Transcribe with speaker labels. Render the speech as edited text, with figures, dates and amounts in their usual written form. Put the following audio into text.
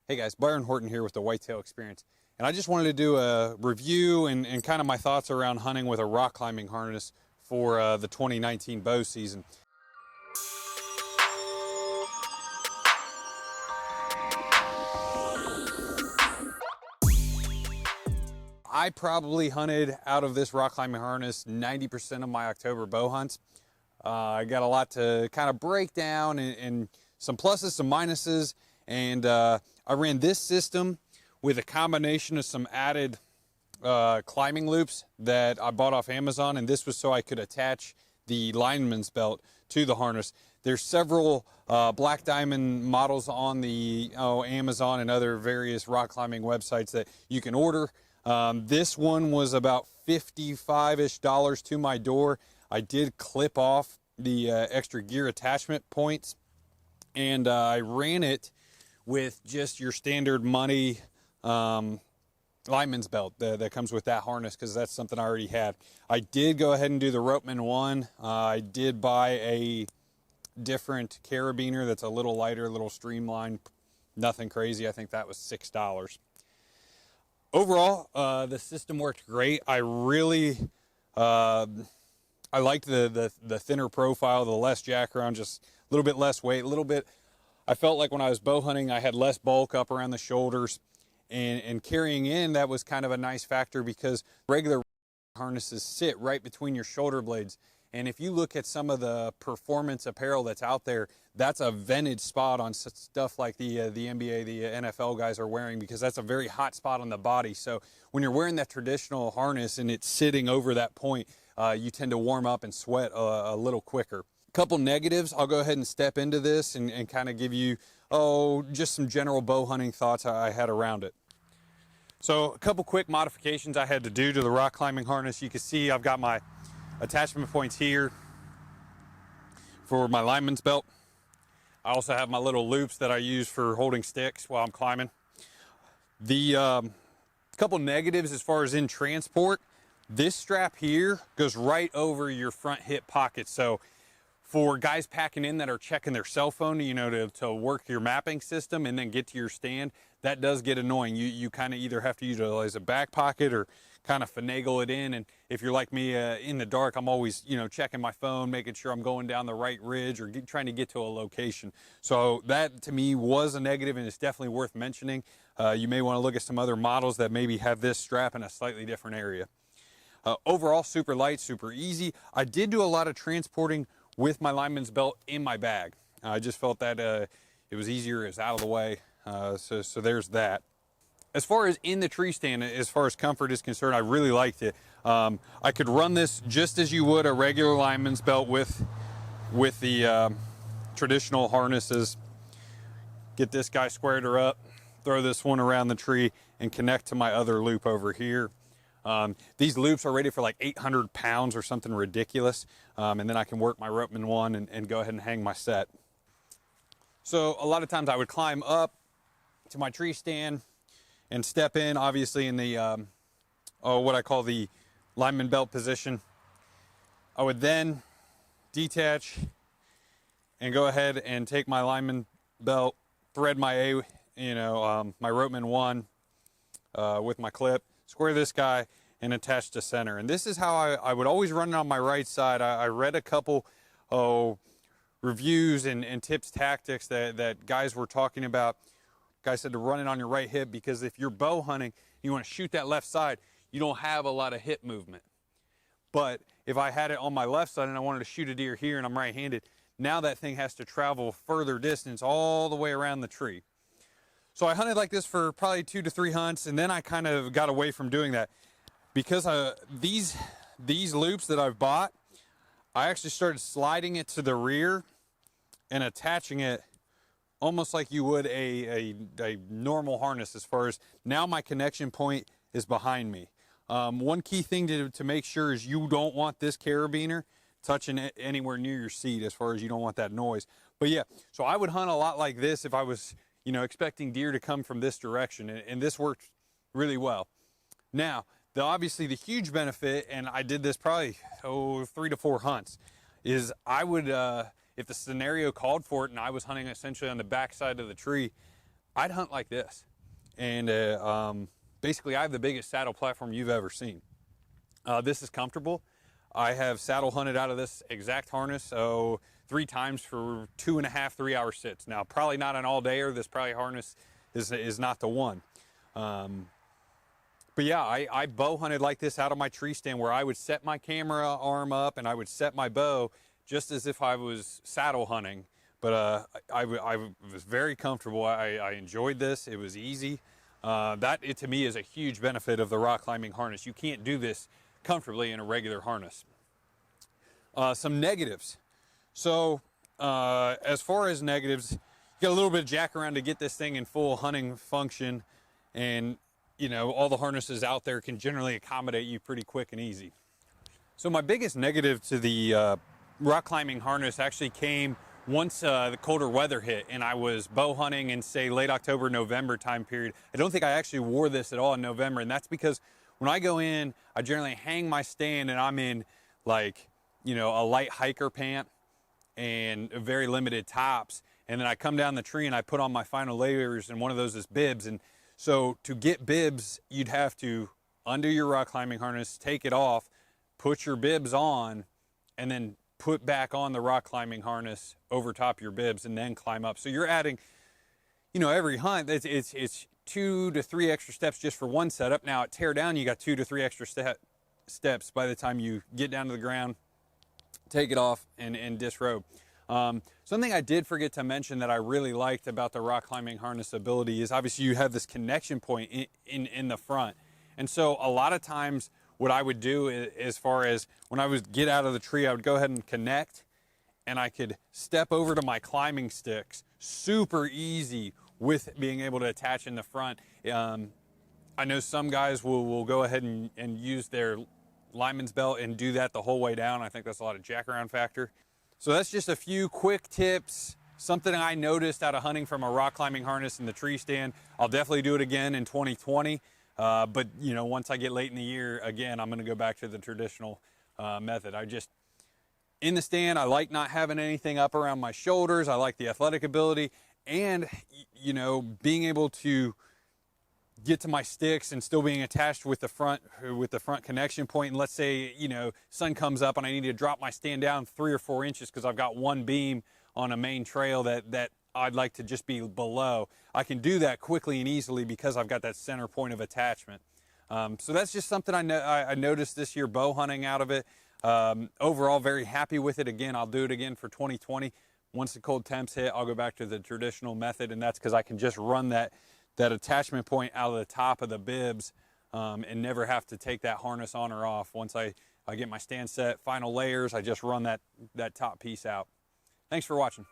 Speaker 1: Hey guys, Byron Horton here with the Whitetail Experience. And I just wanted to do a review and kind of my thoughts around hunting with a rock climbing harness for the 2019 bow season. I probably hunted out of this rock climbing harness 90% of my October bow hunts. I got a lot to kind of break down and some pluses, some minuses, and I ran this system with a combination of some added climbing loops that I bought off Amazon, and this was so I could attach the lineman's belt to the harness. There's several Black Diamond models on the Amazon and other various rock climbing websites that you can order. This one was about $55-ish to my door. I did clip off the extra gear attachment points, and I ran it with just your standard money lineman's belt that comes with that harness, because that's something I already had. I did go ahead and do the Ropeman one. I did buy a different carabiner that's a little lighter, a little streamlined, nothing crazy. I think that was $6. Overall, the system worked great. I really I liked the thinner profile, the less jack around, just a little bit less weight, a little bit. I felt like when I was bow hunting, I had less bulk up around the shoulders, and carrying in, that was kind of a nice factor because regular harnesses sit right between your shoulder blades. And if you look at some of the performance apparel that's out there, that's a vented spot on stuff like the NBA, the NFL guys are wearing, because that's a very hot spot on the body. So when you're wearing that traditional harness and it's sitting over that point, you tend to warm up and sweat a little quicker. Couple negatives, I'll go ahead and step into this and kind of give you, just some general bow hunting thoughts I had around it. So a couple quick modifications I had to do to the rock climbing harness. You can see I've got my attachment points here for my lineman's belt. I also have my little loops that I use for holding sticks while I'm climbing. The couple negatives as far as in transport, this strap here goes right over your front hip pocket. So for guys packing in that are checking their cell phone, to work your mapping system and then get to your stand, that does get annoying. You kind of either have to utilize a back pocket or kind of finagle it in. And if you're like me, in the dark, I'm always, checking my phone, making sure I'm going down the right ridge or trying to get to a location. So that to me was a negative, and it's definitely worth mentioning. You may want to look at some other models that maybe have this strap in a slightly different area. Overall, super light, super easy. I did do a lot of transporting with my lineman's belt in my bag. I just felt that it was easier, it was out of the way. So there's that. As far as in the tree stand, as far as comfort is concerned, I really liked it. I could run this just as you would a regular lineman's belt with the traditional harnesses. Get this guy squared her up, throw this one around the tree, and connect to my other loop over here. These loops are rated for like 800 pounds or something ridiculous. And then I can work my Ropeman one and go ahead and hang my set. So a lot of times I would climb up to my tree stand and step in, obviously in the, what I call the lineman belt position. I would then detach and go ahead and take my lineman belt, thread my my Ropeman one with my clip, square this guy, and attach to center. And this is how I would always run it on my right side. I read a couple reviews and tips, tactics that guys were talking about. Guys said to run it on your right hip, because if you're bow hunting, you want to shoot that left side, you don't have a lot of hip movement. But if I had it on my left side and I wanted to shoot a deer here and I'm right-handed, now that thing has to travel further distance all the way around the tree. So I hunted like this for probably 2 to 3 hunts, and then I kind of got away from doing that because these loops that I've bought, I actually started sliding it to the rear and attaching it almost like you would a normal harness, as far as now my connection point is behind me. One key thing to make sure is you don't want this carabiner touching it anywhere near your seat, as far as you don't want that noise. But yeah, so I would hunt a lot like this if I was expecting deer to come from this direction, and this worked really well. Now, obviously the huge benefit, and I did this probably 3 to 4 hunts, is I would if the scenario called for it and I was hunting essentially on the back side of the tree, I'd hunt like this. And basically I have the biggest saddle platform you've ever seen. This is comfortable. I have saddle hunted out of this exact harness, so 3 times for 2.5, 3-hour sits. Now, probably not an all-dayer. This probably harness is not the one. But yeah, I bow hunted like this out of my tree stand, where I would set my camera arm up and I would set my bow just as if I was saddle hunting. But I was very comfortable. I enjoyed this. It was easy. To me is a huge benefit of the rock climbing harness. You can't do this comfortably in a regular harness. Some negatives. So as far as negatives, you got a little bit of jack around to get this thing in full hunting function, and you know, all the harnesses out there can generally accommodate you pretty quick and easy. So my biggest negative to the rock climbing harness actually came once the colder weather hit and I was bow hunting in, say, late October, November time period. I don't think I actually wore this at all in November, and that's because when I go in, I generally hang my stand and I'm in, like, you know, a light hiker pant and very limited tops. And then I come down the tree and I put on my final layers, and one of those is bibs. And so to get bibs, you'd have to undo your rock climbing harness, take it off, put your bibs on, and then put back on the rock climbing harness over top your bibs and then climb up. So you're adding, you know, every hunt, it's 2 to 3 extra steps just for one setup. Now at tear down, you got 2 to 3 extra steps by the time you get down to the ground, take it off, and disrobe. Something I did forget to mention that I really liked about the rock climbing harness ability is obviously you have this connection point in the front. And so a lot of times what I would do as far as when I would get out of the tree, I would go ahead and connect, and I could step over to my climbing sticks super easy with being able to attach in the front. I know some guys will go ahead and use their lineman's belt and do that the whole way down. I think that's a lot of jack around factor. So that's just a few quick tips, something I noticed out of hunting from a rock climbing harness in the tree stand. I'll definitely do it again in 2020. But you know, once I get late in the year, again, I'm going to go back to the traditional method. In the stand, I like not having anything up around my shoulders. I like the athletic ability, and you know, being able to get to my sticks and still being attached with the front connection point. And let's say, you know, sun comes up and I need to drop my stand down 3 or 4 inches because I've got one beam on a main trail that I'd like to just be below. I can do that quickly and easily because I've got that center point of attachment. So that's just something I noticed this year bow hunting out of it. Overall, very happy with it. Again, I'll do it again for 2020. Once the cold temps hit, I'll go back to the traditional method, and that's because I can just run that attachment point out of the top of the bibs and never have to take that harness on or off. Once I get my stand set, final layers, I just run that top piece out. Thanks for watching.